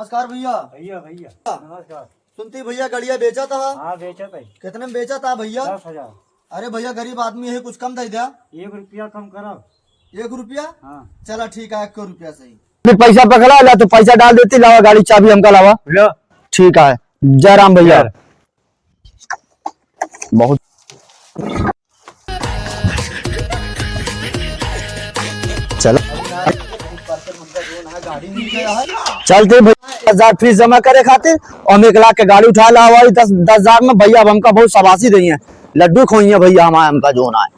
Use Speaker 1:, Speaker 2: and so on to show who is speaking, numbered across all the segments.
Speaker 1: नमस्कार भैया।
Speaker 2: भैया भैया नमस्कार।
Speaker 1: सुनती भैया गड़िया बेचा था?
Speaker 2: हाँ बेचा था।
Speaker 1: कितने में बेचा था भैया?
Speaker 2: 10,000।
Speaker 1: अरे भैया गरीब आदमी है, कुछ कम दे दिया।
Speaker 2: 1 रुपया कम करो।
Speaker 1: 1 रुपया?
Speaker 2: हाँ
Speaker 1: चला ठीक है, 1 रुपया सही।
Speaker 3: पैसा पकड़ा ला तो पैसा डाल देती, लावा गाड़ी चाबी हमका लावा। ठीक है, जय राम भैया। बहुत चलो चलते भैया 10,000 फीस जमा करे खातिर और 1 लाख के गाड़ी उठा ला। 10,000 में भैया अब हमका बहुत शाबाशी दी है, लड्डू खोई है भैया हमारे, हमका जो ना है।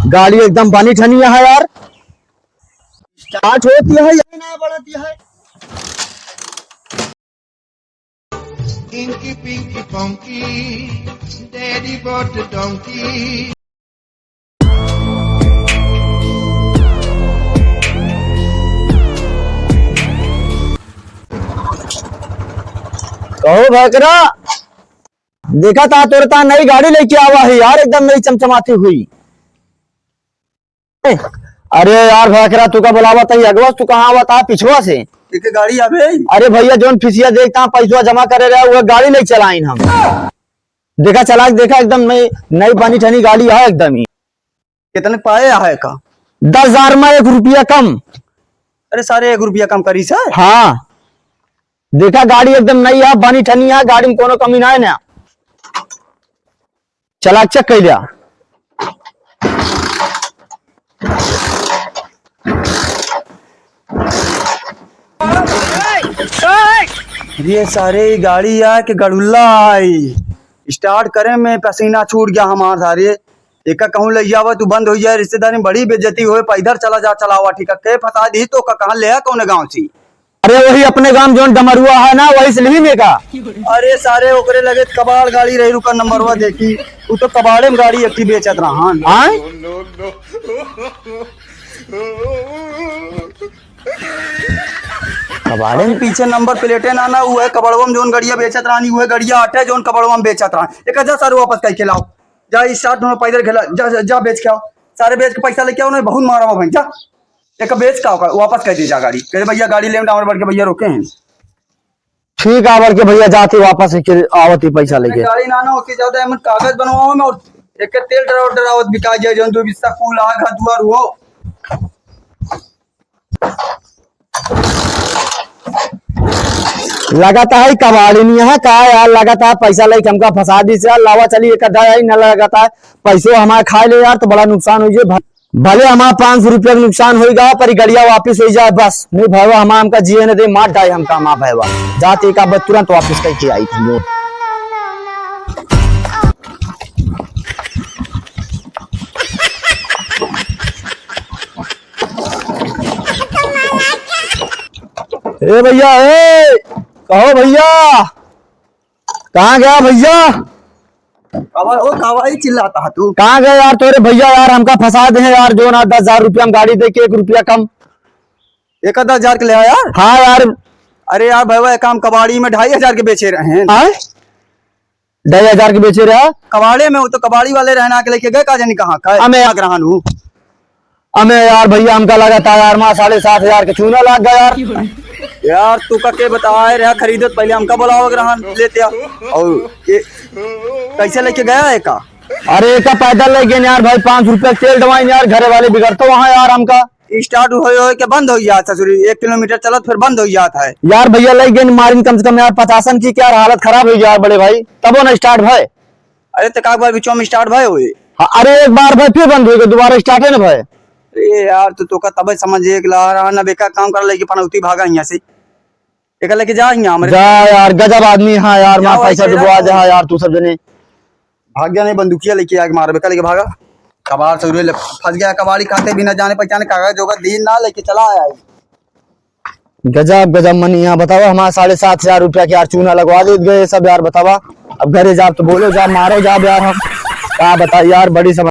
Speaker 3: गाड़ी एकदम बनी ठनी है यार, स्टार्ट होती है या ना बढ़ती है।
Speaker 4: Inky Pinky Funky, Daddy bought the donkey.
Speaker 3: कहो भैकरा, देखा था तुरता नई गाड़ी लेके आवा है यार, एकदम नई चमचमाती हुई। अरे यार भैकरा, तू का बुलावा था अगवा, तू कहाँ आवा था? पिछवा से
Speaker 1: एक गाड़ी आवे।
Speaker 3: अरे भैया जोन फिसिया देखता पैसा जमा करे रहे वो गाड़ी नहीं चलाइन हम। देखा चला देखा एकदम नई बनी ठनी गाड़ी है एकदम ही।
Speaker 1: कितने पाए है का?
Speaker 3: 10,000 में 1 रुपया कम।
Speaker 1: अरे सारे 1 रुपया कम करी सर।
Speaker 3: हाँ देखा गाड़ी एकदम नई है, बनी ठनी है, गाड़ी में कोनो कमी ना है ना। चला चेक कर लिया।
Speaker 1: ये सारे गाड़ी है कि गड़ुल्ला आई, स्टार्ट करे में पसीना छूट गया हमारे सारे। एक कहूँ ले जावा तू बंद हो जाए, रिश्तेदारी में बड़ी बेइज्जती हो, पैदल चला जा चलावा। ठीक है के फंसा दी तो कहाँ ले कौन गाँव से?
Speaker 3: अरे वही अपने गांव जो डमरुआ है ना, वही से में का।
Speaker 1: अरे सारे ओकरे लगे कबाड़ गाड़ी रही, रुका नंबरवा देखी, तू तो कबाड़े में गाड़ी एक बेचत रहा। कबाड़े में पीछे नंबर प्लेटे ना ना, वो है कबाड़वा में जोन गड़िया बेचत रहा, वो है गड़िया आटे जोन कबाड़वा में बेचत रहा। एक हजार सारे वापस कह के लाओ, जा स्टार्ट में पैदल खेला, जा जा बेच के आओ, सारे बेच के पैसा लेके आओ। बहुत मारा भाई, जा एक बेच का वापस कह दीजिए गाड़ी। कह भैया गाड़ी ले डावर बढ़ के भैया रोके हैं।
Speaker 3: ठीक है के भैया जाते वापस आवती पैसा लेके।
Speaker 1: गाड़ी ना ना होती ज्यादा एमन कागज बनवाओ में, और एक तेल डरावत बिका जाए जन, 2 बिस्सा कूल आग दुआर हो।
Speaker 3: लगाता है कबाड़ी नहीं है का यार, लगाता है पैसा लेके हमका फंसा दी से लावा। चली एक न लगाता है पैसे हमारे खाए ले यार, तो बड़ा नुकसान हो जाए। भले हमारा 500 रुपया का नुकसान होगा, पर गड़िया वापिस हो जाए बस। नहीं भैया हमारा हमका जिए न दे, मार डाए हमका माँ भैया जाते का तुरंत वापिस करके आई थी। ए भैया, ए कहो भैया, कहाँ गया भैया?
Speaker 1: कवाई चिल्लाता है तू?
Speaker 3: कहाँ गए यार तोरे भैया? यार हमका फंसा दे यार, जो ना 10,000 रुपया गाड़ी दे के 1 रुपया कम।
Speaker 1: 1,000 के ले आया यार?
Speaker 3: हाँ यार।
Speaker 1: अरे यार भैया काम कबाड़ी में 2,500 के बेचे रहे हैं।
Speaker 3: 2,500 के बेचे रहा
Speaker 1: कबाड़े में? वो तो कबाड़ी वाले रहना के लेके गए का जानी कहाँ का।
Speaker 3: हमें यार भैया हमका लगा था यार माँ 7,500 के चूना लग गया यार।
Speaker 1: यार तू का के बताए रहा खरीदो पहले हमका बोलाओ ग्रहण लेते आ। और कैसे लेके गया है का?
Speaker 3: अरे का पैदल ले गए यार भाई, 5 रुपया तेल डवाई यार, घरे वाले बिगड़ते वहाँ यार। हमका
Speaker 1: स्टार्ट हो के बंद हो जाता है, 1 किलोमीटर चलत फिर बंद हो जाता है
Speaker 3: यार। भैया ले गए मारिन कम से कम यार 50 की, क्या हालत खराब हो यार बड़े भाई, तब वो ना स्टार्ट भाई।
Speaker 1: अरे तो एक बार बीचों में स्टार्ट भाई हुए।
Speaker 3: अरे एक बार भाई फिर बंद हो गए, दोबारा स्टार्ट है ना भाई।
Speaker 1: अरे यार तो का तब समझ एक ला ना बेका काम कर लेके पनौती भागा यहाँ से, एक लेके जा
Speaker 3: यार गजब आदमी। हाँ यार माँ पैसा डुबवा जा यार, तू सब जने
Speaker 1: भाग गया। नहीं बंदूकिया लेके आगे मार बेका लेके भागा, कबाड़ से फंस गया। कबाड़ी खाते बिना जाने पहचाने कागज होगा दिन ना लेके चला आया।
Speaker 3: गजब गजब मनी। यहाँ बतावा हमारा 7,500 रुपया के यार चूना लगवा दे गए सब यार। बतावा अब घरे जा तो बोलो जा, मारो जा यार, हम क्या बता यार, बड़ी समझ।